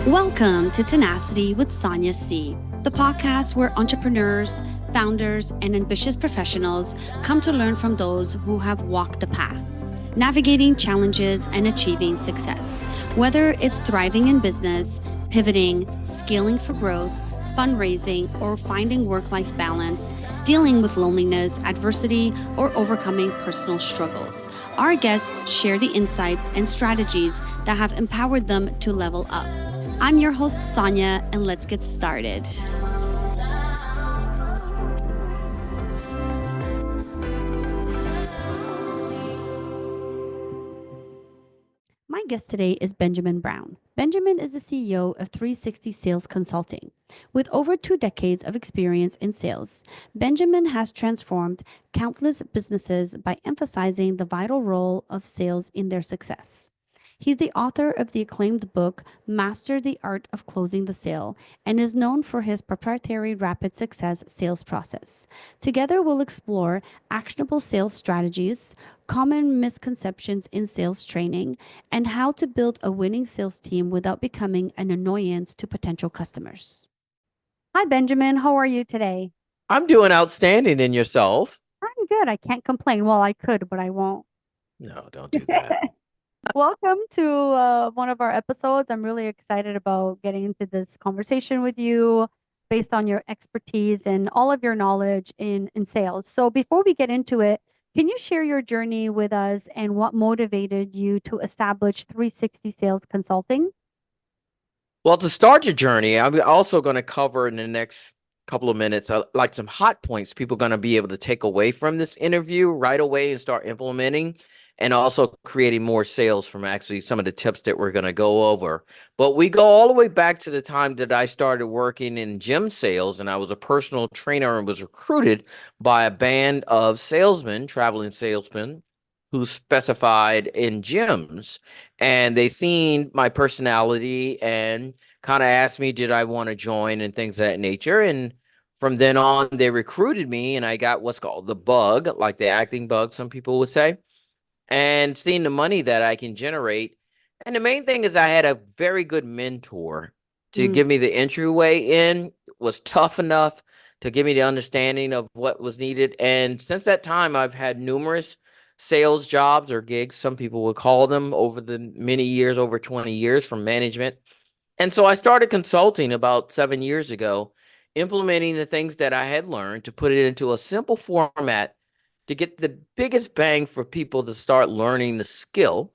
Welcome to Tenacity with Sonia C, the podcast where entrepreneurs, founders, and ambitious professionals come to learn from those who have walked the path, navigating challenges and achieving success. Whether it's thriving in business, pivoting, scaling for growth, fundraising, or finding work-life balance, dealing with loneliness, adversity, or overcoming personal struggles. Our guests share the insights and strategies that have empowered them to level up. I'm your host, Sonia, and let's get started. My guest today is Benjamin Brown. Benjamin is the CEO of 360 Sales Consulting. With over 2 decades of experience in sales, Benjamin has transformed countless businesses by emphasizing the vital role of sales in their success. He's the author of the acclaimed book, Master the Art of Closing the Sale, and is known for his proprietary rapid success sales process. Together, we'll explore actionable sales strategies, common misconceptions in sales training, and how to build a winning sales team without becoming an annoyance to potential customers. Hi, Benjamin. How are you today? I'm doing outstanding. In yourself? I'm good. I can't complain. Well, I could, but I won't. No, don't do that. Welcome to one of our episodes. I'm really excited about getting into this conversation with you based on your expertise and all of your knowledge in sales. So before we get into it, can you share your journey with us and what motivated you to establish 360 Sales Consulting? Well, to start your journey, I'm also going to cover in the next couple of minutes, like some hot points people are going to be able to take away from this interview right away and start implementing, and also creating more sales from actually some of the tips that we're going to go over. But we go all the way back to the time that I started working in gym sales, and I was a personal trainer and was recruited by a band of salesmen, traveling salesmen, who specified in gyms. And they seen my personality and kind of asked me, did I want to join and things of that nature. And from then on, they recruited me, and I got what's called the bug, like the acting bug, some people would say, and seeing the money that I can generate. And the main thing is I had a very good mentor to give me the entryway in, was tough enough to give me the understanding of what was needed. And since that time, I've had numerous sales jobs or gigs, some people would call them, over the many years, over 20 years from management. And so I started consulting about 7 years ago, implementing the things that I had learned to put it into a simple format to get the biggest bang for people to start learning the skill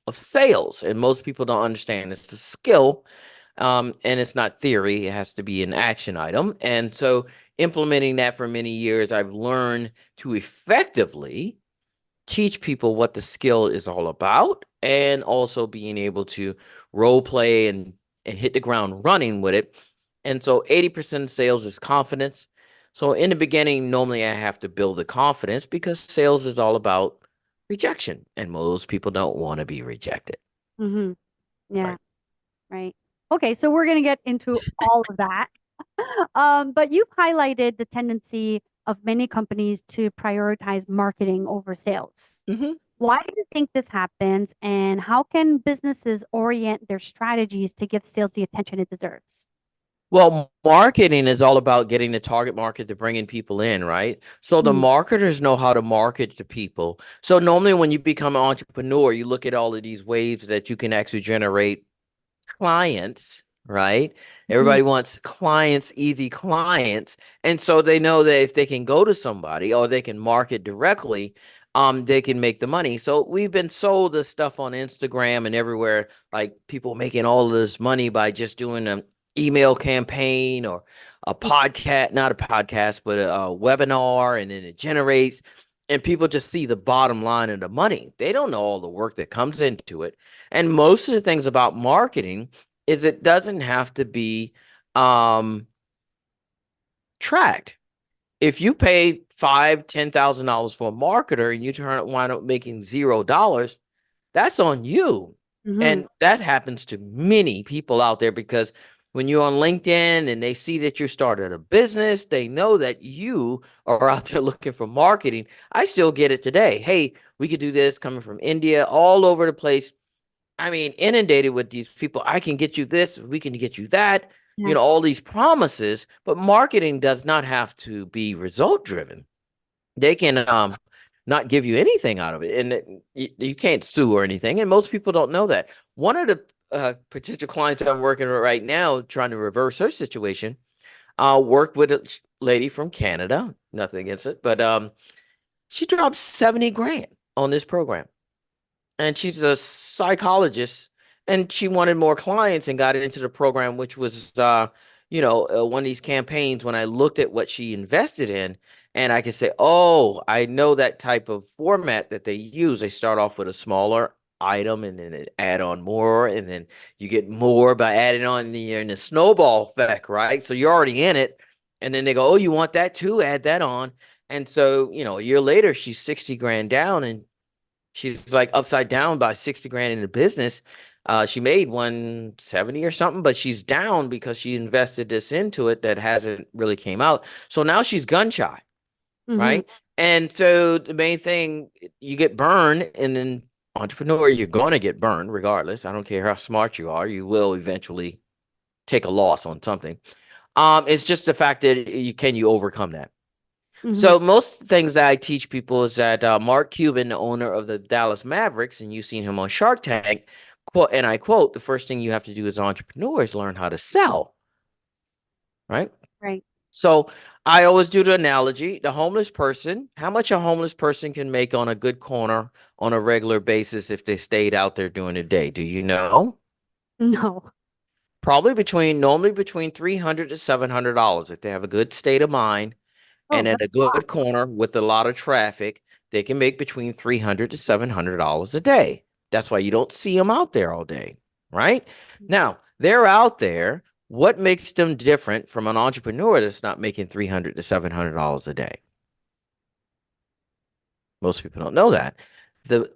of sales. And most people don't understand it's a skill, and it's not theory. It has to be an action item. And so implementing that for many years, I've learned to effectively teach people what the skill is all about, and also being able to role play and hit the ground running with it. And so 80% of sales is confidence. So in the beginning, normally I have to build the confidence because sales is all about rejection, and most people don't want to be rejected. Yeah, right. Okay, so we're going to get into all of that. But you've highlighted the tendency of many companies to prioritize marketing over sales. Why do you think this happens, and how can businesses orient their strategies to give sales the attention it deserves? Well, marketing is all about getting the target market to bringing people in, right? So the marketers know how to market to people. So normally when you become an entrepreneur, you look at all of these ways that you can actually generate clients, right? Everybody wants clients, easy clients. And so they know that if they can go to somebody or they can market directly, they can make the money. So we've been sold this stuff on Instagram and everywhere, like people making all of this money by just doing an email campaign or a podcast, not a podcast, but a webinar, and then it generates, and people just see the bottom line of the money. They don't know all the work that comes into it. And most of the things about marketing is it doesn't have to be tracked. If you pay $5,000-$10,000 for a marketer and you wind up making $0, that's on you. And that happens to many people out there, because when you're on LinkedIn and they see that you started a business, they know that you are out there looking for marketing. I still get it today. Hey, we could do this, coming from India, all over the place. I mean, inundated with these people. I can get you this, we can get you that, Yeah. all these promises, but marketing does not have to be result driven. They can not give you anything out of it, and you can't sue or anything, and most people don't know that. One of the potential clients I'm working with right now, trying to reverse her situation, worked with a lady from Canada, nothing against it, but she dropped 70 grand on this program, and she's a psychologist, and she wanted more clients and got into the program, which was one of these campaigns. When I looked at what she invested in, and I could say, oh, I know that type of format that they use. They start off with a smaller item and then they add on more, and then you get more by adding on the snowball effect, right? So you're already in it, and then they go, oh, you want that too, add that on. And so a year later she's 60 grand down, and she's like upside down by 60 grand in the business. She made 170 or something, but she's down because she invested this into it that hasn't really came out. So now she's gun shy, Mm-hmm. right? And so the main thing, you get burned, and then entrepreneur, you're going to get burned regardless. I don't care how smart you are, you will eventually take a loss on something. It's just the fact that you overcome that. Mm-hmm. So most things that I teach people is that Mark Cuban, the owner of the Dallas Mavericks, and you've seen him on Shark Tank, quote, and I quote, the first thing you have to do as an entrepreneur is learn how to sell, right? Right. So I always do the analogy, the homeless person, how much a homeless person can make on a good corner on a regular basis if they stayed out there during the day. Do you know? No. Probably normally between $300 to $700 if they have a good state of mind. Oh, And at that's a a lot. good corner with a lot of traffic, they can make between $300 to $700 a day. That's why you don't see them out there all day, right? Now, they're out there. What makes them different from an entrepreneur that's not making $300 to $700 a day? Most people don't know that. The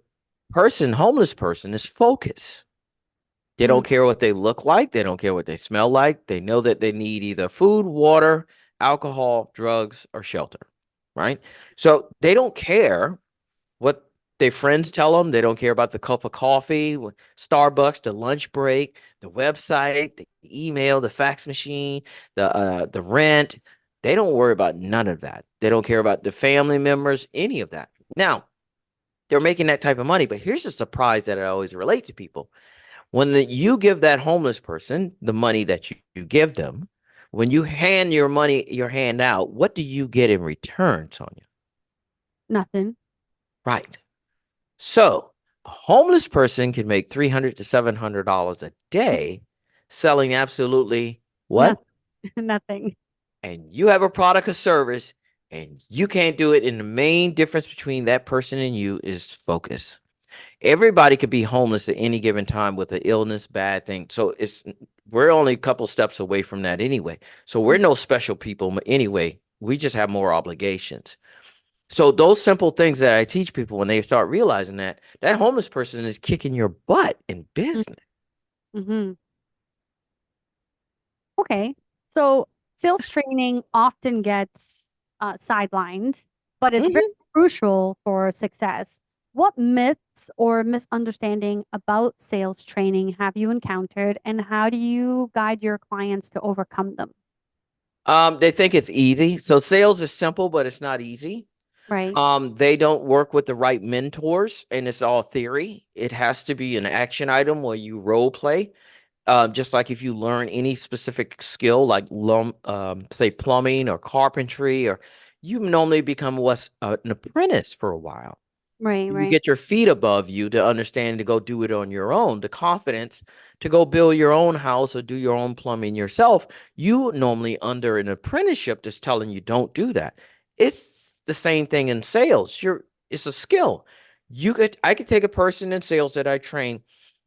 homeless person, is focused. They Mm. don't care what they look like. They don't care what they smell like. They know that they need either food, water, alcohol, drugs, or shelter, right? So they don't care what their friends tell them. They don't care about the cup of coffee, Starbucks, the lunch break, the website, the email, the fax machine, the rent. They don't worry about none of that. They don't care about the family members, any of that. Now, they're making that type of money, but here's the surprise that I always relate to people. When you give that homeless person the money that you give them, when you hand your hand out, what do you get in return, Sonia? Nothing. Right. So a homeless person can make $300 to $700 a day selling absolutely No, what? nothing. And you have a product or service and you can't do it. And the main difference between that person and you is focus. Everybody could be homeless at any given time with an illness, bad thing. So we're only a couple steps away from that anyway. So we're no special people anyway. We just have more obligations. So those simple things that I teach people, when they start realizing that homeless person is kicking your butt in business. Mm-hmm. Okay. So sales training often gets sidelined, but it's very Mhm. crucial for success. What myths or misunderstanding about sales training have you encountered, and how do you guide your clients to overcome them? They think it's easy. So sales is simple, but it's not easy. Right. They don't work with the right mentors, and it's all theory. It has to be an action item where you role play. Just like if you learn any specific skill, like say plumbing or carpentry, or you normally become an apprentice for a while. Right. You Right. get your feet above you to understand to go do it on your own, the confidence to go build your own house or do your own plumbing yourself. You normally under an apprenticeship that's telling you don't do that. It's the same thing in sales. It's a skill. I could take a person in sales that I train.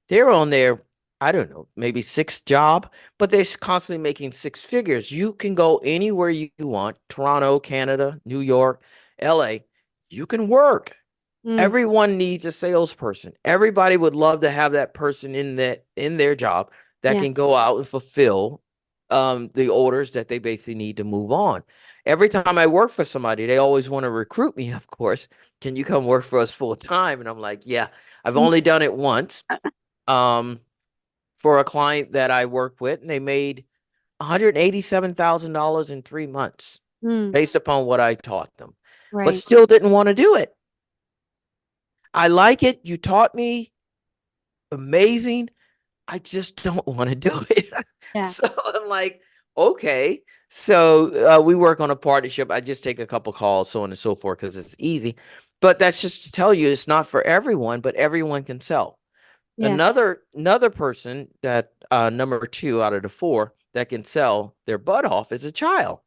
They're on their, I don't know, maybe sixth job, but they're constantly making six figures. You can go anywhere you want, Toronto, Canada, New York, LA. You can work. Mm, Everyone needs a salesperson. Everybody would love to have that person in their job that yeah. can go out and fulfill the orders that they basically need to move on. Every time I work for somebody, they always want to recruit me, of course. Can you come work for us full time? And I'm like, yeah, I've Mm, only done it once. um, for a client that I worked with, and they made $187,000 in 3 months Mm, based upon what I taught them, but right. still didn't want to do it. I like it. You taught me amazing. I just don't want to do it. Yeah. So I'm like, okay. So we work on a partnership. I just take a couple calls, so on and so forth, because it's easy. But that's just to tell you it's not for everyone, but everyone can sell. Yeah. Another person that number two out of the four that can sell their butt off is a child.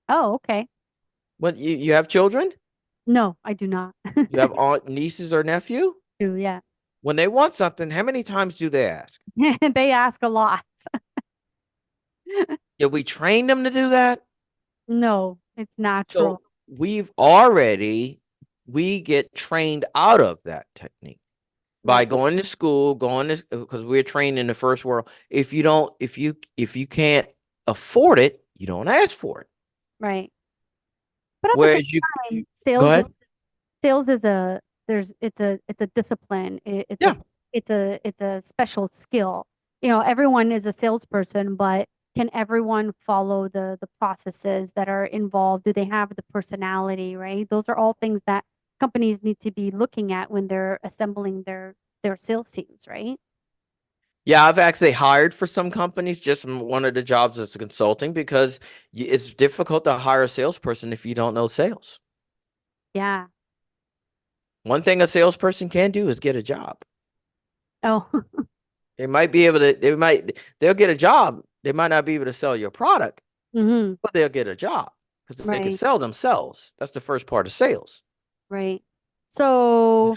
Oh, okay. When you have children, No, I do not. you have aunt, nieces, or nephew. Do, yeah. When they want something, how many times do they ask? They ask a lot. Did we train them to do that? No, it's natural. So we get trained out of that technique by Right. going to school, going to because we're trained in the first world. If you can't afford it, you don't ask for it. Right. But at the Whereas you same time, go ahead. sales is a there's it's a discipline. Yeah. It's a special skill. You know, everyone is a salesperson, but can everyone follow the processes that are involved? Do they have the personality, right? Those are all things that companies need to be looking at when they're assembling their sales teams, right? Yeah, I've actually hired for some companies just one of the jobs as a consulting because it's difficult to hire a salesperson if you don't know sales. Yeah. One thing a salesperson can do is get a job. Oh, They might be able to, they'll get a job. They might not be able to sell your product, hmm. but they'll get a job because they can Right. sell themselves. That's the first part of sales. Right. So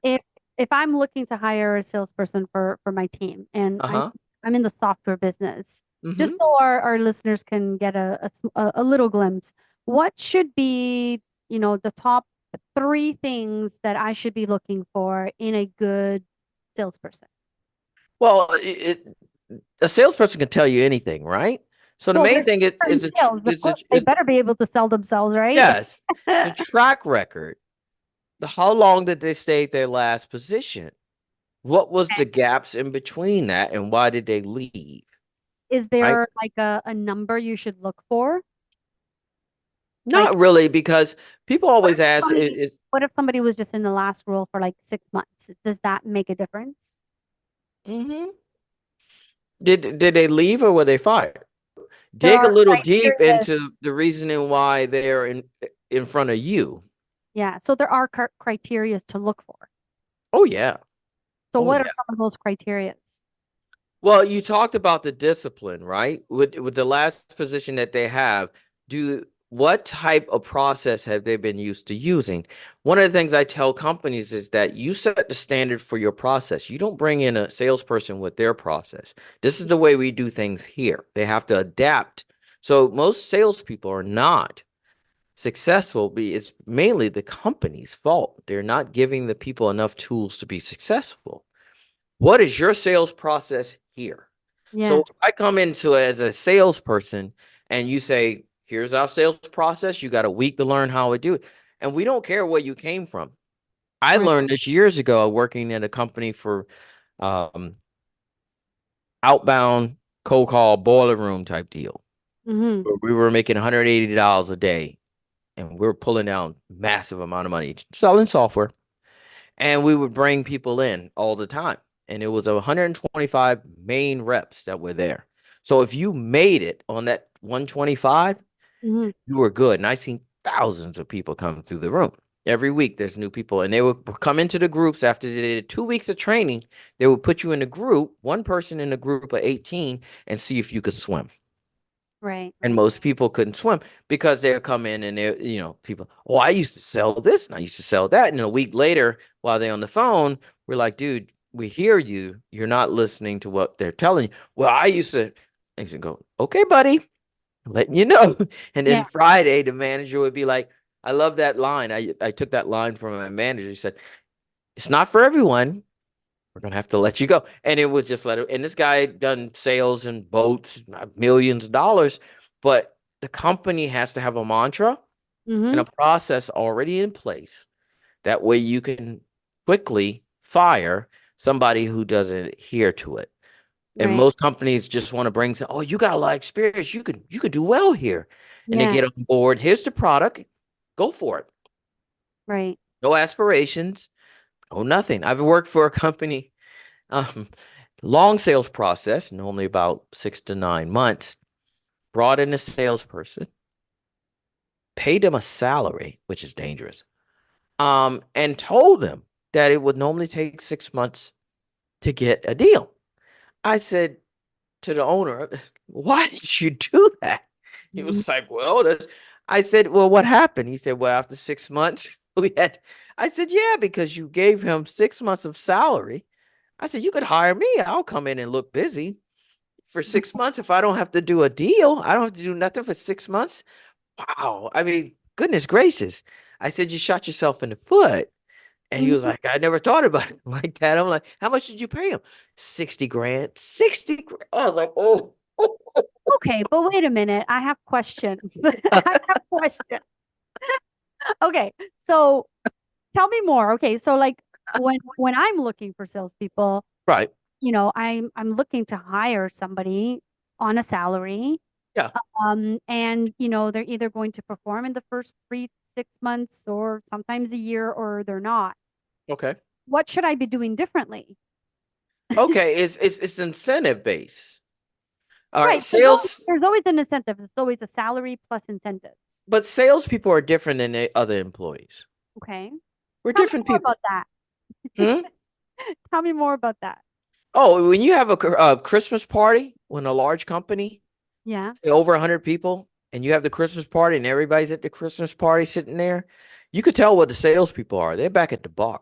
if if I'm looking to hire a salesperson for my team and Uh-huh. I'm in the software business, just Mm-hmm. so our listeners can get a little glimpse, what should be, you know, the top three things that I should be looking for in a good salesperson? Well, a salesperson can tell you anything, right? So the Well, main there's thing certain sales. Of course, they better be able to sell themselves, right? yes, the track record. How long did they stay at their last position? What was the gaps in between that, and why did they leave? Is Right? there like a number you should look for? Like, Not really, because people what always if ask, somebody what if somebody was just in the last role for like 6 months? Does that make a difference? Mhm. Did they leave or were they fired? There Dig a are little deep criteria. into the reasoning why they're in front of you. Yeah, so there are criteria to look for. Oh yeah. So Oh what are yeah. some of those criterias? Well, you talked about the discipline, right? With the last position that they have, do what type of process have they been used to using? One of the things I tell companies is that you set the standard for your process. You don't bring in a salesperson with their process. This is the way we do things here. They have to adapt. So most salespeople are not successful. It's mainly the company's fault. They're not giving the people enough tools to be successful. What is your sales process here? So Yeah, if I come into it as a salesperson and you say, here's our sales process, you got a week to learn how to do it. And we don't care where you came from. I right. learned this years ago working at a company for um, outbound cold call boiler room type deal. Mm-hmm. Where we were making $180 a day and we were pulling down massive amount of money selling software. And we would bring people in all the time. And it was 125 main reps that were there. So if you made it on that 125, Mm-hmm. you were good. And I seen thousands of people come through the room. Every week there's new people. And they would come into the groups after they did 2 weeks of training. They would put you in a group, one person in a group of 18, and see if you could swim. Right. And most people couldn't swim because they'll come in and people, oh, I used to sell this and I used to sell that. And a week later, while they're on the phone, we're like, dude, we hear you. You're not listening to what they're telling you. Well, I used to go, okay, buddy, letting you know. And Yeah. then Friday, the manager would be like, I love that line. I took that line from my manager. He said, it's not for everyone. We're gonna have to let you go. And it was just let it. And this guy done sales and boats, millions of dollars, but the company has to have a mantra and Mm-hmm. a process already in place. That way you can quickly fire somebody who doesn't adhere to it. And Right. most companies just want to bring some, oh, you got a lot of experience. You could do well here. And they Yeah. get on board. Here's the product. Go for it. Right. No aspirations. Oh, nothing. I've worked for a company, um, long sales process, normally about 6 to 9 months. Brought in a salesperson, paid them a salary, which is dangerous, and told them that it would normally take 6 months to get a deal. I said to the owner, why did you do that? He Mhm. was like, well, that's, I said, well, what happened? He said, well, after 6 months, we had, I said, yeah, because you gave him 6 months of salary. I said, you could hire me. I'll come in and look busy for 6 months. If I don't have to do a deal, I don't have to do nothing for 6 months. Wow. I mean, goodness gracious. I said, you shot yourself in the foot. And he was Mhm. like, I never thought about it like that. I'm like, how much did you pay him? 60 grand. 60 grand. I was like, oh. Okay, but wait a minute. I have questions. I have questions. Okay, so tell me more. Okay, so like when I'm looking for salespeople, Right. I'm looking to hire somebody on a salary. Yeah. And they're either going to perform in the first 3, 6 months or sometimes a year or they're not. Okay. What should I be doing differently? Okay. It's incentive based. All right. Right. Sales, There's always an incentive. There's always a salary plus incentives. but salespeople are different than the other employees. Okay. We're Tell me different more people. about that. Hmm? Tell me more about that. Oh, when you have a Christmas party, when a large company, Yeah. say over 100 people, and you have the Christmas party and everybody's at the Christmas party sitting there, you could tell what the salespeople are. They're back at the bar.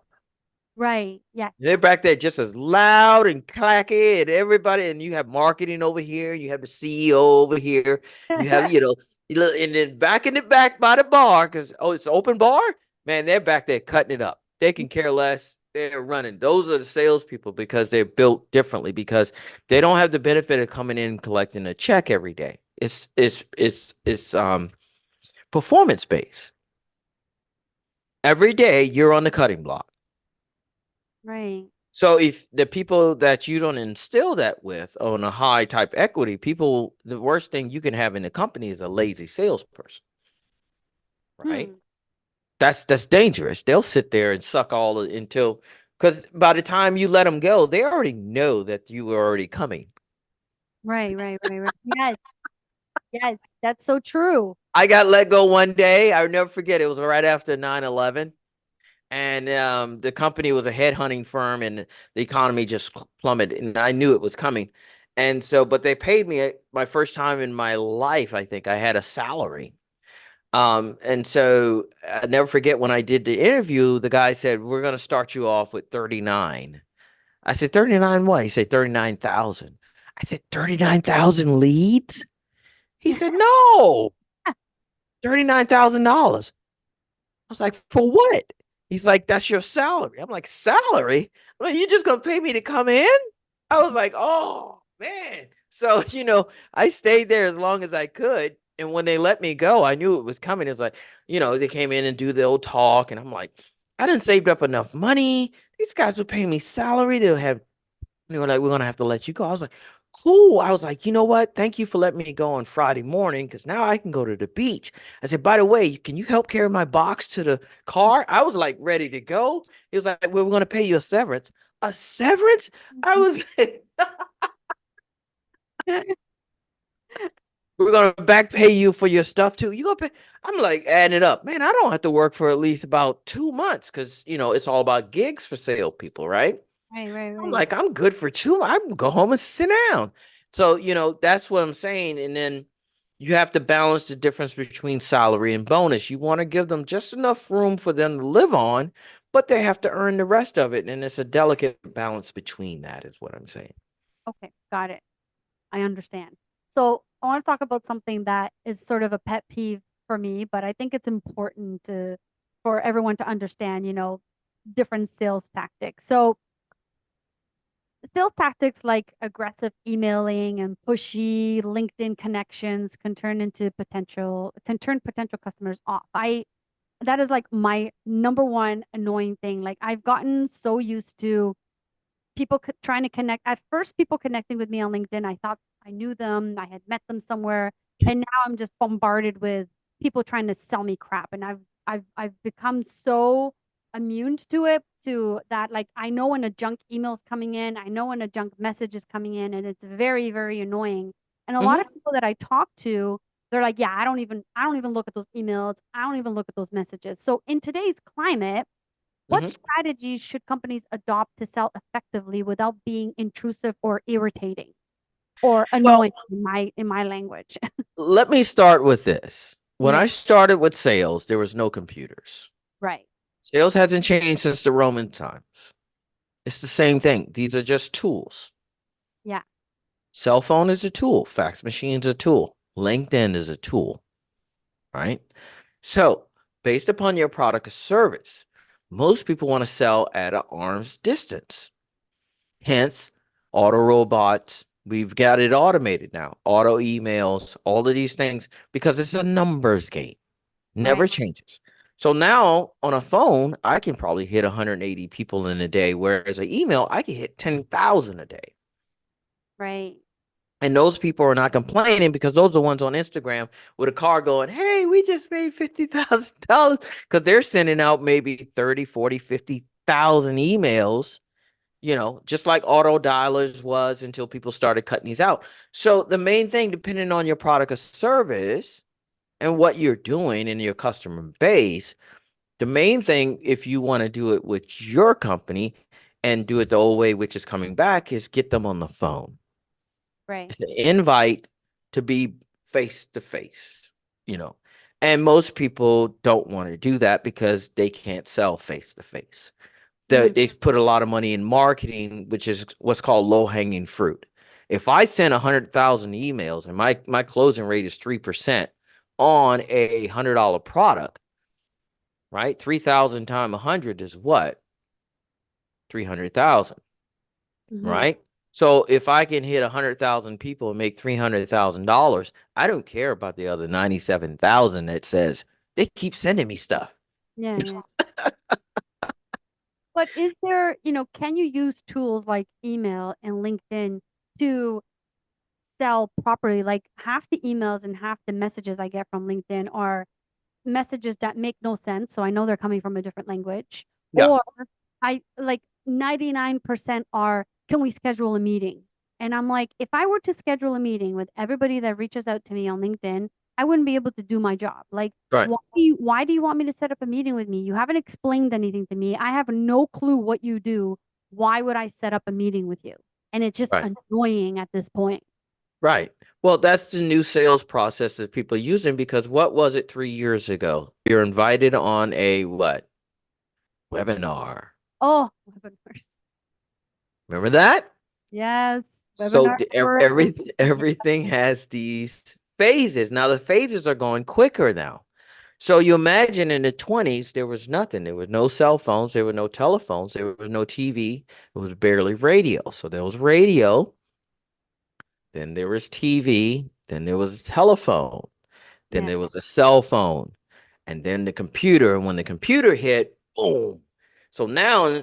Right. Yes. They're back there just as loud and clacky and everybody, and you have marketing over here, you have the CEO over here, you have, and then back in the back by the bar, because it's an open bar, man, they're back there cutting it up. They can care less. They're running. Those are the salespeople because they're built differently because they don't have the benefit of coming in and collecting a check every day. It's performance based. Every day you're on the cutting block. Right. So if the people that you don't instill that with on a high type equity, people, the worst thing you can have in the company is a lazy salesperson, right? Hmm. That's dangerous. They'll sit there and suck all until because by the time you let them go, they already know that you were already coming. Right. Right. Right. Right. Yes. Yes. That's so true. I got let go one day. I'll never forget. It was right after 9/11. And the company was a headhunting firm and the economy just plummeted and I knew it was coming. And so, but they paid me my first time in my life. I think I had a salary. And so I never forget when I did the interview, the guy said, we're going to start you off with 39. I said, 39 what? He said, 39,000. I said, 39,000 leads? He said, no, $39,000. I was like, for what? He's like, that's your salary. I'm like, salary? I'm like, you're just gonna pay me to come in? I was like, oh man. So, I stayed there as long as I could. And when they let me go, I knew it was coming. It was like, they came in and do the old talk, and I'm like, I didn't save up enough money. These guys were paying me salary. They were like, we're gonna have to let you go. I was like, cool. I was like, you know what? Thank you for letting me go on Friday morning because now I can go to the beach. I said, by the way, can you help carry my box to the car? I was like ready to go. He was like, well, we're gonna pay you a severance. A severance? I was like, we're gonna back pay you for your stuff too. You gonna pay? I'm like adding it up, man. I don't have to work for at least about 2 months because it's all about gigs for sale people, right? Right. Right. I'm Right. like, I'm good for 2 months. I can go home and sit down. So, that's what I'm saying. And then you have to balance the difference between salary and bonus. You want to give them just enough room for them to live on, but they have to earn the rest of it. And it's a delicate balance between that, is what I'm saying. Okay. Got it. I understand. So I want to talk about something that is sort of a pet peeve for me, but I think it's important for everyone to understand, different sales tactics. So sales tactics like aggressive emailing and pushy LinkedIn connections can turn potential customers off. I That is like my number one annoying thing. Like I've gotten so used to people trying to connect. At first, people connecting with me on LinkedIn, I thought I knew them, I had met them somewhere, and now I'm just bombarded with people trying to sell me crap, and I've become so immune to it, to that, like, I know when a junk email is coming in, I know when a junk message is coming in, and it's very, very annoying. And a lot Mhm, of people that I talk to, they're like, yeah, I don't even look at those emails. I don't even look at those messages. So in today's climate, what mhm. strategies should companies adopt to sell effectively without being intrusive or irritating or Well, annoying in my language? let me start with this. When Yeah, I started with sales, there was no computers. right. Sales hasn't changed since the Roman times. It's the same thing. These are just tools. Yeah. Cell phone is a tool. Fax machine is a tool. LinkedIn is a tool, right? So, based upon your product or service, most people want to sell at an arm's distance. Hence, auto robots. We've got it automated now. Auto emails, all of these things, because it's a numbers game. Right. Never changes. So now on a phone, I can probably hit 180 people in a day, whereas an email, I can hit 10,000 a day. Right. And those people are not complaining because those are the ones on Instagram with a car going, hey, we just made $50,000 because they're sending out maybe 30, 40, 50,000 emails, just like auto dialers was until people started cutting these out. So the main thing, depending on your product or service and what you're doing in your customer base, the main thing, if you want to do it with your company and do it the old way, which is coming back, is get them on the phone. Right. It's an invite to be face to face, you know. And most people don't want to do that because they can't sell face to face. Hmm. They put a lot of money in marketing, which is what's called low hanging fruit. If I send 100,000 emails and my closing rate is 3% on a $100 product, right? 3,000 times 100 is what? 300,000, Hmm. right? So if I can hit 100,000 people and make $300,000, I don't care about the other 97,000 that says they keep sending me stuff. Yeah. Yeah. But is there, can you use tools like email and LinkedIn to sell properly? Like, half the emails and half the messages I get from LinkedIn are messages that make no sense. So I know they're coming from a different language. Yeah, Or I like 99% are, can we schedule a meeting? And I'm like, if I were to schedule a meeting with everybody that reaches out to me on LinkedIn, I wouldn't be able to do my job. Like, right, why do you want me to set up a meeting with me? You haven't explained anything to me. I have no clue what you do. Why would I set up a meeting with you? And it's just right, annoying at this point. right. Well, that's the new sales process that people are using because what was it 3 years ago? You're invited on a what? Webinar. Oh, webinars. Remember that? Yes, So webinars were everything has these phases. Now the phases are going quicker now. So you imagine in the 20s, there was nothing. There were no cell phones. There were no telephones. There was no TV. It was barely radio. So there was radio. Then there was TV. Then there was a telephone. Then yeah. there was a cell phone. And then the computer. And when the computer hit, boom. So now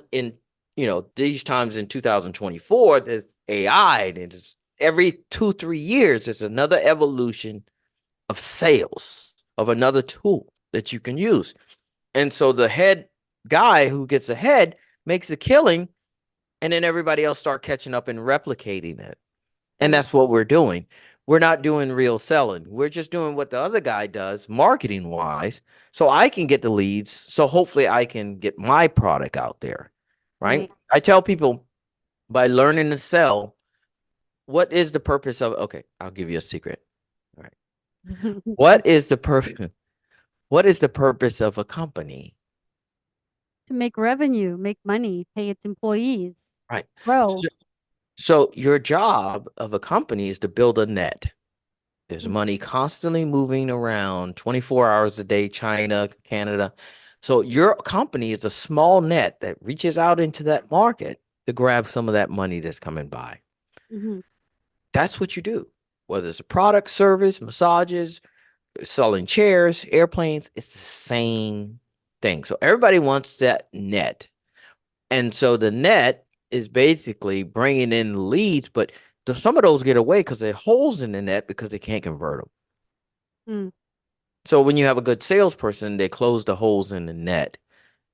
these times in 2024, there's AI. And it's every 2, 3 years, there's another evolution of sales, of another tool that you can use. And so the head guy who gets ahead makes a killing, and then everybody else start catching up and replicating it. And Right. that's what we're doing. We're not doing real selling. We're just doing what the other guy does, marketing wise, so I can get the leads. So hopefully I can get my product out there. Right. Right. I tell people by learning to sell, what is the purpose of okay, I'll give you a secret. All right. What is the purpose? What is the purpose of a company? To make revenue, make money, pay its employees, Right. grow. So, so your job of a company is to build a net. There's Mhm. money constantly moving around 24 hours a day, China, Canada. So your company is a small net that reaches out into that market to grab some of that money that's coming by. Mhm. That's what you do. Whether it's a product, service, massages, selling chairs, airplanes, it's the same thing. So everybody wants that net. And so the net is basically bringing in leads, but some of those get away because they're holes in the net because they can't convert them. Mm, So when you have a good salesperson, they close the holes in the net,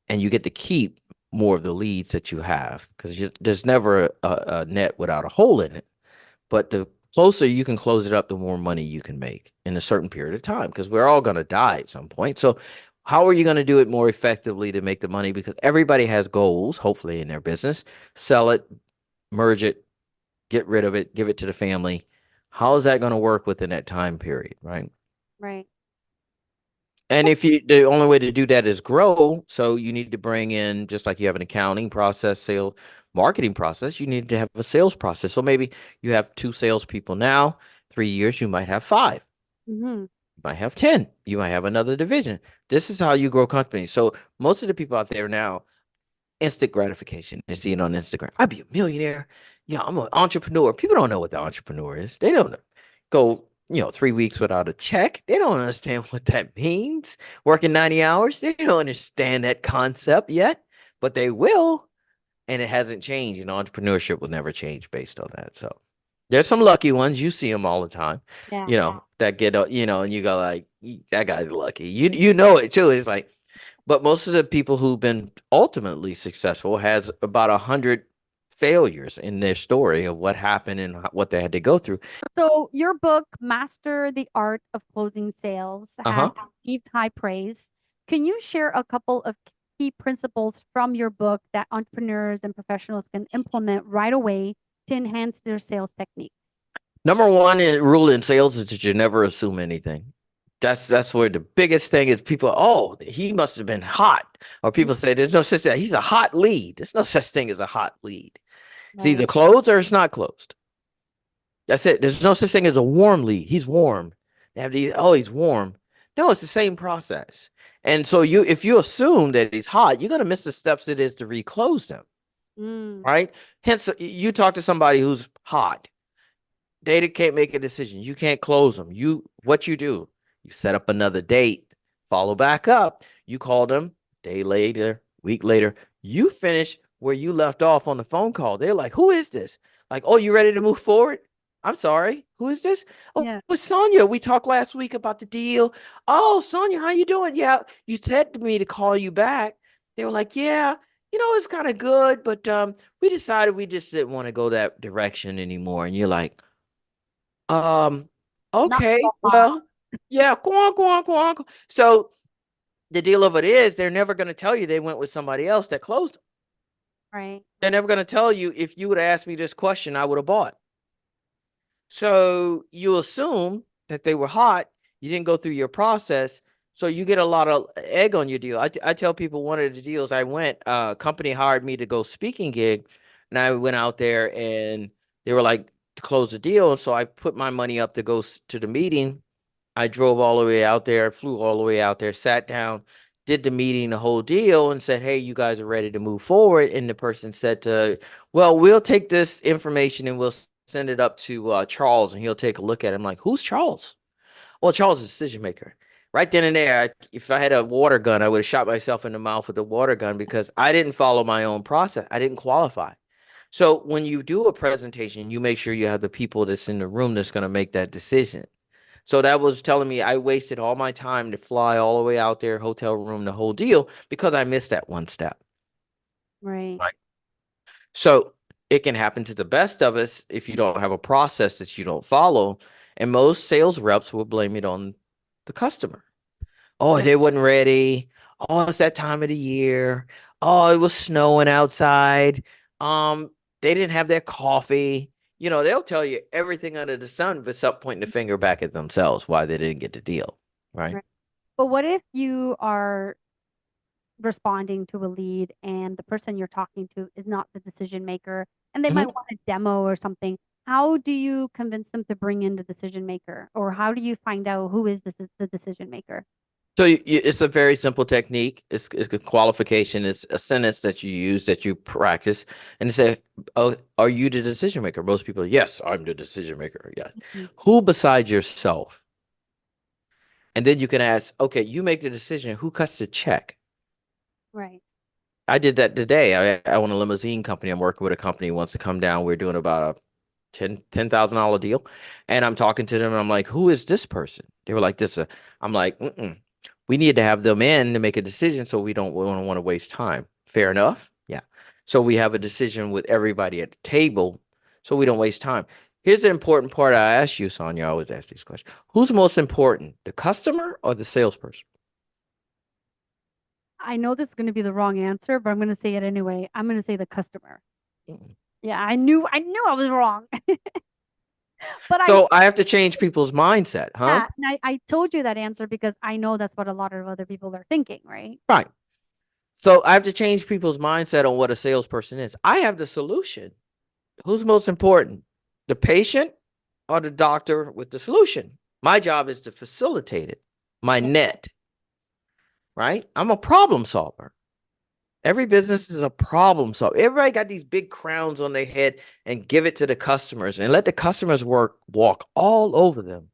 and you get to keep more of the leads that you have because there's never a net without a hole in it. But the closer you can close it up, the more money you can make in a certain period of time because we're all going to die at some point. So, how are you going to do it more effectively to make the money? Because everybody has goals, hopefully, in their business. Sell it, merge it, get rid of it, give it to the family. How is that going to work within that time period, right? right. And if you, the only way to do that is grow. So you need to bring in, just like you have an accounting process, sales, marketing process, you need to have a sales process. So maybe you have 2 salespeople now, 3 years, you might have 5, Mm-hmm. you might have 10, you might have another division. This is how you grow companies. So most of the people out there now, instant gratification. They see it on Instagram. I'd be a millionaire. Yeah, I'm an entrepreneur. People don't know what the entrepreneur is. They don't go, 3 weeks without a check. They don't understand what that means. Working 90 hours. They don't understand that concept yet, but they will. And it hasn't changed. And entrepreneurship will never change based on that. So there's some lucky ones. You see them all the time, Yeah. that get, and you go like, that guy's lucky. You know it too. It's like, but most of the people who've been ultimately successful has about 100 failures in their story of what happened and what they had to go through. So your book, Master the Art of Closing Sales, has Uh-huh. received high praise. Can you share a couple of key principles from your book that entrepreneurs and professionals can implement right away to enhance their sales techniques? Number one rule in sales is that you never assume anything. That's where the biggest thing is. People, oh, he must have been hot, or people say there's no such thing. He's a hot lead. There's no such thing as a hot lead. It's Right. either closed or it's not closed. That's it. There's no such thing as a warm lead. He's warm. They have these, oh, he's warm. No, it's the same process. And so if you assume that he's hot, you're gonna miss the steps it is to reclose them, Mm, right? Hence, you talk to somebody who's hot. They can't make a decision. You can't close them. What you do, you set up another date, follow back up. You call them day later, week later. You finish where you left off on the phone call. They're like, who is this? Like, oh, you ready to move forward? I'm sorry. Who is this? Oh, yeah. it's Sonia. We talked last week about the deal. Oh, Sonia, how you doing? Yeah, you said to me to call you back. They were like, yeah, it's kind of good, but we decided we just didn't want to go that direction anymore. And you're like, um, Not okay, so hot. well, yeah, go on, go on, go on. So the deal of it is they're never going to tell you they went with somebody else that closed. Right. They're never going to tell you if you would have asked me this question, I would have bought. So you assume that they were hot. You didn't go through your process. So you get a lot of egg on your deal. I tell people one of the deals I went, company hired me to go speaking gig. And I went out there and they were like to close the deal. And so I put my money up to go to the meeting. I drove all the way out there, flew all the way out there, sat down, did the meeting, the whole deal, and said, hey, you guys are ready to move forward. And the person said well, we'll take this information and we'll send it up to Charles and he'll take a look at it. I'm like, who's Charles? Well, Charles is a decision maker. Right then and there, if I had a water gun, I would have shot myself in the mouth with a water gun because I didn't follow my own process. I didn't qualify. So when you do a presentation, you make sure you have the people that's in the room that's going to make that decision. So that was telling me I wasted all my time to fly all the way out there, hotel room, the whole deal, because I missed that one step. Right. Right. So it can happen to the best of us if you don't have a process that you don't follow. And most sales reps will blame it on the customer. Oh, Yeah. they wasn't ready. Oh, it's that time of the year. Oh, it was snowing outside. Um, they didn't have their coffee. They'll tell you everything under the sun, but stop pointing the finger back at themselves why they didn't get the deal. Right. Right. But what if you are responding to a lead and the person you're talking to is not the decision maker and they might Mhm. want a demo or something? How do you convince them to bring in the decision maker, or how do you find out who is the decision maker? So it's a very simple technique. It's a qualification. It's a sentence that you use that you practice, and you say, "Oh, are you the decision maker?" Most people, yes, I'm the decision maker. Yeah. Mhm. Who besides yourself? And then you can ask, okay, you make the decision. Who cuts the check? Right. I did that today. I own a limousine company. I'm working with a company who wants to come down. We're doing about a $10,000 deal. And I'm talking to them and I'm like, who is this person? They were like, I'm like, we need to have them in to make a decision so we don't want to waste time. Fair enough. Yeah. So we have a decision with everybody at the table so we don't waste time. Here's the important part I ask you, Sonia. I always ask these questions. Who's most important, the customer or the salesperson? I know this is going to be the wrong answer, but I'm going to say it anyway. I'm going to say the customer. Mm. Yeah, I knew I was wrong. But So I have to change people's mindset, huh? yeah, and I told you that answer because I know that's what a lot of other people are thinking, right? Right. So I have to change people's mindset on what a salesperson is. I have the solution. Who's most important, the patient or the doctor with the solution? My job is to facilitate it, my Yeah. net, right? I'm a problem solver. Every business is a problem solver. Everybody got these big crowns on their head and give it to the customers and let the customers walk all over them.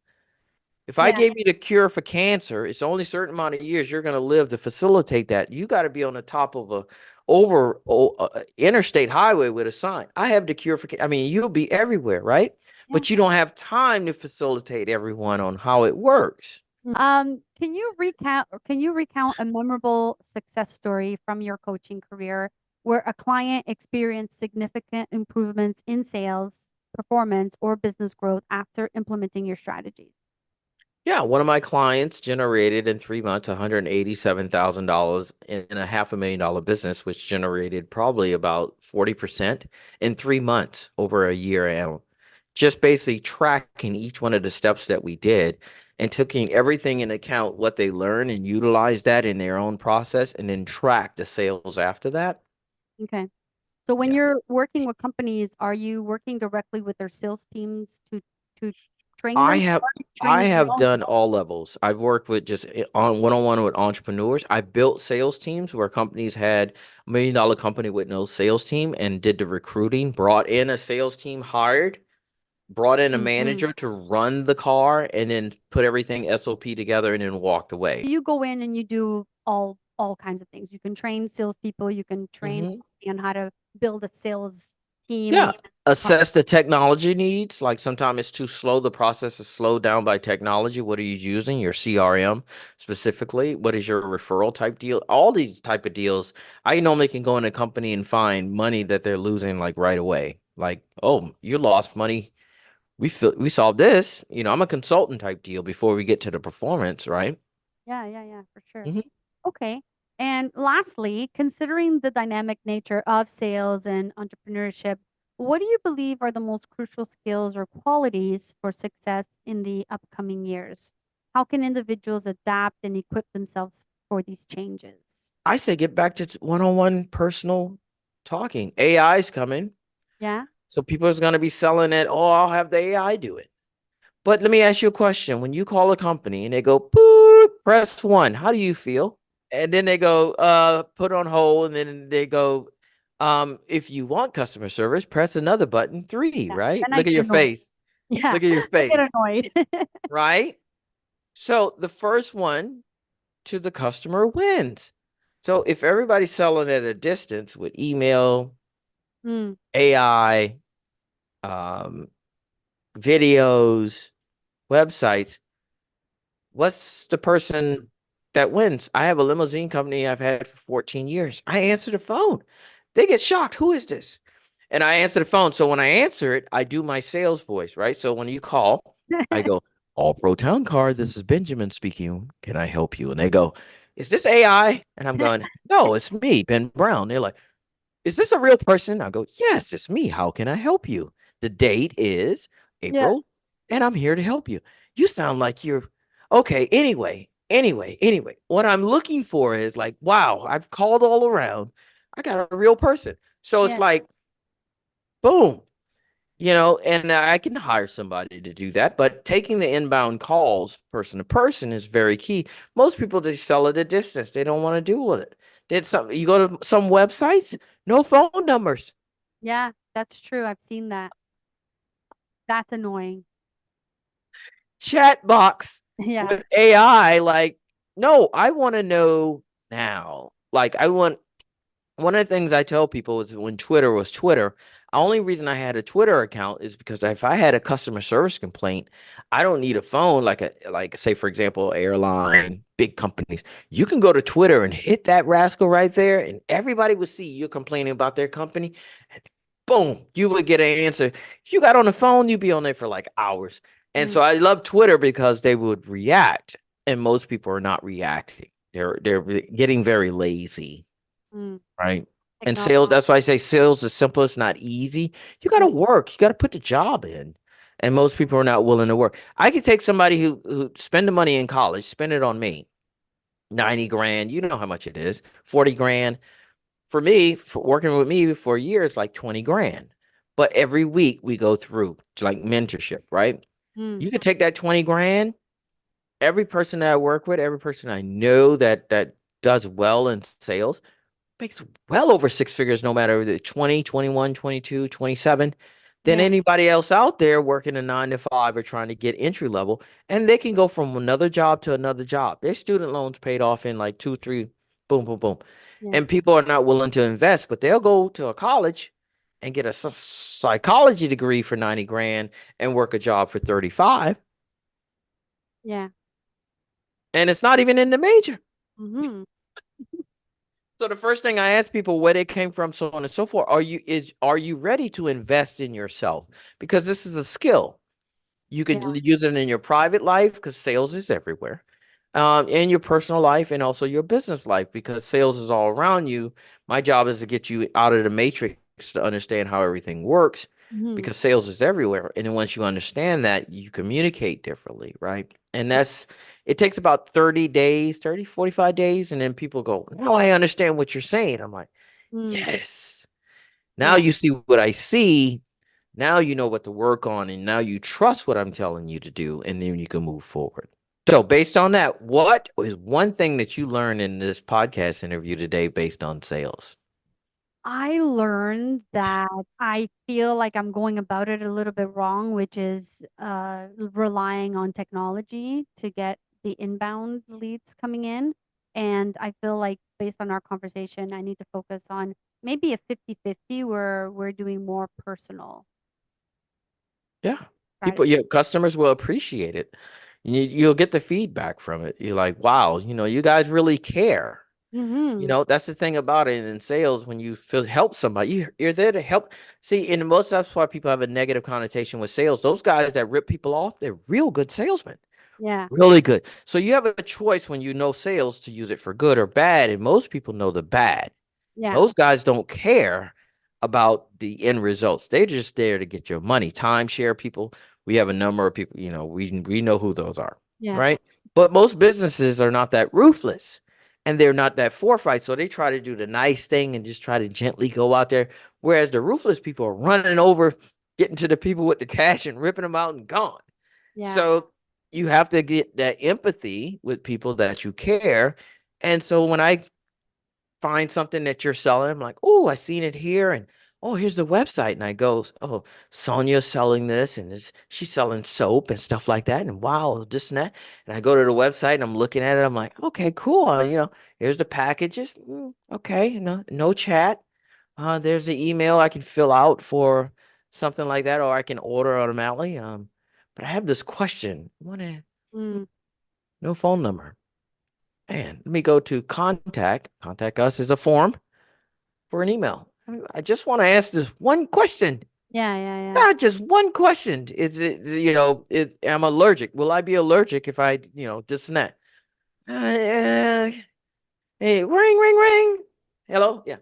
If I Yeah. gave you the cure for cancer, it's only a certain amount of years you're going to live to facilitate that. You got to be on the top of a interstate highway with a sign. I have the cure for. I mean, you'll be everywhere, right? Yeah. But you don't have time to facilitate everyone on how it works. Can you recount a memorable success story from your coaching career where a client experienced significant improvements in sales, performance, or business growth after implementing your strategies? Yeah, one of my clients generated in 3 months $187,000 in a $500,000 business, which generated probably about 40% in 3 months over a year. And just basically tracking each one of the steps that we did and taking everything in account, what they learned and utilize that in their own process and then track the sales after that. Okay. So when Yeah. you're working with companies, are you working directly with their sales teams to train I them? have Or are you I training have them? done all levels. I've worked with just on one-on-one with entrepreneurs. I built sales teams where companies had $1 million company with no sales team and did the recruiting, brought in a sales team, brought in a Mm-hmm. manager to run the car and then put everything SOP together and then walked away. You go in and you do all kinds of things. You can train salespeople, you can train Mhm. on how to build a sales team and Yeah. pro- Assess the technology needs. Like sometimes it's too slow. The process is slowed down by technology. What are you using? Your CRM specifically. What is your referral type deal? All these type of deals. I normally can go in a company and find money that they're losing like right away. Like, oh, you lost money. We solved this. I'm a consultant type deal before we get to the performance, right? yeah, for sure. Mhm. Okay. And lastly, considering the dynamic nature of sales and entrepreneurship, what do you believe are the most crucial skills or qualities for success in the upcoming years? How can individuals adapt and equip themselves for these changes? I say get back to one-on-one personal talking. AI is coming. Yeah. So people are going to be selling it. Oh, I'll have the AI do it. But let me ask you a question. When you call a company and they go, boop, press one, how do you feel? And then they go, put on hold. And then they go, if you want customer service, press another button, three, Yeah. right? Then I Look at get your annoyed. face. Yeah. Look at your I get face, annoyed. right? So the first one to the customer wins. So if everybody's selling at a distance with email, Mm, AI, um, videos, websites, what's the person that wins? I have a limousine company I've had for 14 years. I answer the phone. They get shocked. Who is this? And I answer the phone. So when I answer it, I do my sales voice, right? So when you call, I go, All Pro Town Car, this is Benjamin speaking. Can I help you? And they go, Is this AI? And I'm going, No, it's me, Ben Brown. They're like, Is this a real person? I go, Yes, it's me. How can I help you? The date is yeah. April, and I'm here to help you. You sound like you're okay. Anyway, what I'm looking for is like, wow, I've called all around. I got a real person. So it's Yeah. like, boom, and I can hire somebody to do that. But taking the inbound calls person to person is very key. Most people, they sell at a distance. They don't want to deal with it. You go to some websites, no phone numbers. Yeah, that's true. I've seen that. That's annoying. Chat box Yeah. with AI. Like, no, I want to know now. Like, I want one of the things I tell people is when Twitter was Twitter, the only reason I had a Twitter account is because if I had a customer service complaint, I don't need a phone like say for example, airline, big companies. You can go to Twitter and hit that rascal right there, and everybody would see you complaining about their company. And boom, you would get an answer. If you got on the phone, you'd be on there for like hours. And Mm, so I love Twitter because they would react, and most people are not reacting. They're getting very lazy. mm. Right. And Technology. sales, that's why I say sales is simple. It's not easy. You got to Yeah. work. You got to put the job in. And most people are not willing to work. I could take somebody who spend the money in college, spend it on me, 90 grand. You know how much it is, 40 grand. For me, for working with me for a year, it's like 20 grand. But every week we go through like mentorship, right? Mm, You could take that 20 grand. Every person that I work with, every person I know that does well in sales, makes well over six figures no matter the 20, 21, 22, 27 than yeah. anybody else out there working a 9 to 5 or trying to get entry level. And they can go from another job to another job. Their student loans paid off in like two, three, boom, boom, boom. Yeah. And people are not willing to invest, but they'll go to a college and get a psychology degree for 90 grand and work a job for 35. Yeah. And it's not even in the major. Mm-hmm. So the first thing I ask people where they came from, so on and so forth, are you ready to invest in yourself? Because this is a skill. You Yeah. could use it in your private life because sales is everywhere, in your personal life and also your business life because sales is all around you. My job is to get you out of the matrix to understand how everything works Mm-hmm. because sales is everywhere. And then once you understand that, you communicate differently, right? And it takes about 30 days, 30, 45 days. And then people go, now I understand what you're saying. I'm like, Mm, yes. Now yeah. you see what I see. Now you know what to work on, and now you trust what I'm telling you to do, and then you can move forward. So, based on that, what is one thing that you learned in this podcast interview today based on sales? I learned that I feel like I'm going about it a little bit wrong, which is relying on technology to get the inbound leads coming in. And I feel like based on our conversation, I need to focus on maybe a 50-50 where we're doing more personal Yeah. People, strategy. yeah, customers will appreciate it. You'll get the feedback from it. You're like, wow, you guys really care. Mm-hmm. That's the thing about it in sales. When you feel help somebody, you're there to help. See, in most that's why people have a negative connotation with sales. Those guys that rip people off, they're real good salesmen. Yeah. Really good. So you have a choice when you know sales to use it for good or bad, and most people know the bad. Yeah. Those guys don't care about the end results. They're just there to get your money. Timeshare people, we have a number of people, we know who those are, Yeah. right? But most businesses are not that ruthless and they're not that forthright. So they try to do the nice thing and just try to gently go out there. Whereas the ruthless people are running over, getting to the people with the cash and ripping them out and gone. Yeah. So you have to get that empathy with people that you care. And so when I find something that you're selling, I'm like, oh, I seen it here, and oh, here's the website, and I go, oh, Sonia's selling this, and she's selling soap and stuff like that, and wow, this and that, and I go to the website and I'm looking at it, I'm like, okay, cool, here's the packages, okay, no chat, there's the email I can fill out for something like that, or I can order automatically, but I have this question, Mm, no phone number. And let me go to contact. Contact us is a form for an email. I just want to ask this one question. yeah. Yeah. Yeah. Just one question. Is it, I'm allergic. Will I be allergic if I, this and that? Uh, hey, ring, ring, ring. Hello? Yeah.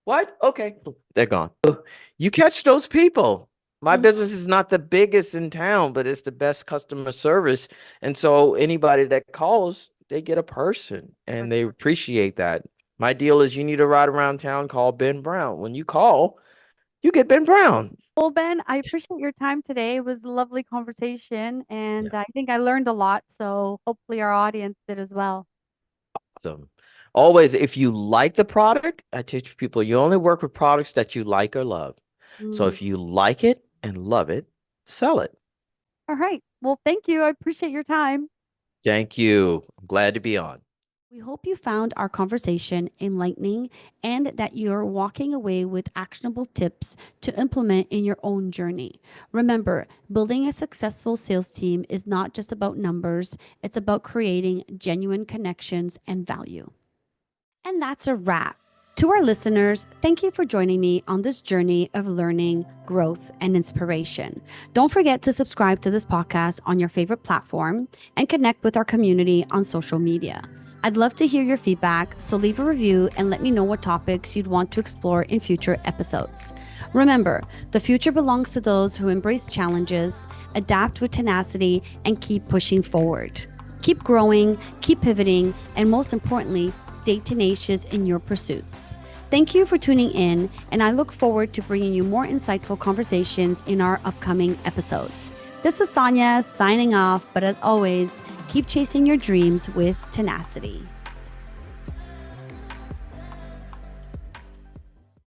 What? Okay. They're gone. You catch those people. My Mhm. business is not the biggest in town, but it's the best customer service. And so anybody that calls, they get a person For and they sure. appreciate that. My deal is you need to ride around town, call Ben Brown. When you call, you get Ben Brown. Well, Ben, I appreciate your time today. It was a lovely conversation, Yeah. and I think I learned a lot. So hopefully our audience did as well. Awesome. Always, if you like the product, I teach people you only work with products that you like or love. So Mm. if you like it and love it, sell it. All right. Well, thank you. I appreciate your time. Thank you. I'm glad to be on. We hope you found our conversation enlightening and that you're walking away with actionable tips to implement in your own journey. Remember, building a successful sales team is not just about numbers, it's about creating genuine connections and value. And that's a wrap. To our listeners, thank you for joining me on this journey of learning, growth, and inspiration. Don't forget to subscribe to this podcast on your favorite platform and connect with our community on social media. I'd love to hear your feedback, so leave a review and let me know what topics you'd want to explore in future episodes. Remember, the future belongs to those who embrace challenges, adapt with tenacity, and keep pushing forward. Keep growing, keep pivoting, and most importantly, stay tenacious in your pursuits. Thank you for tuning in, and I look forward to bringing you more insightful conversations in our upcoming episodes. This is Sonia signing off, but as always, keep chasing your dreams with tenacity.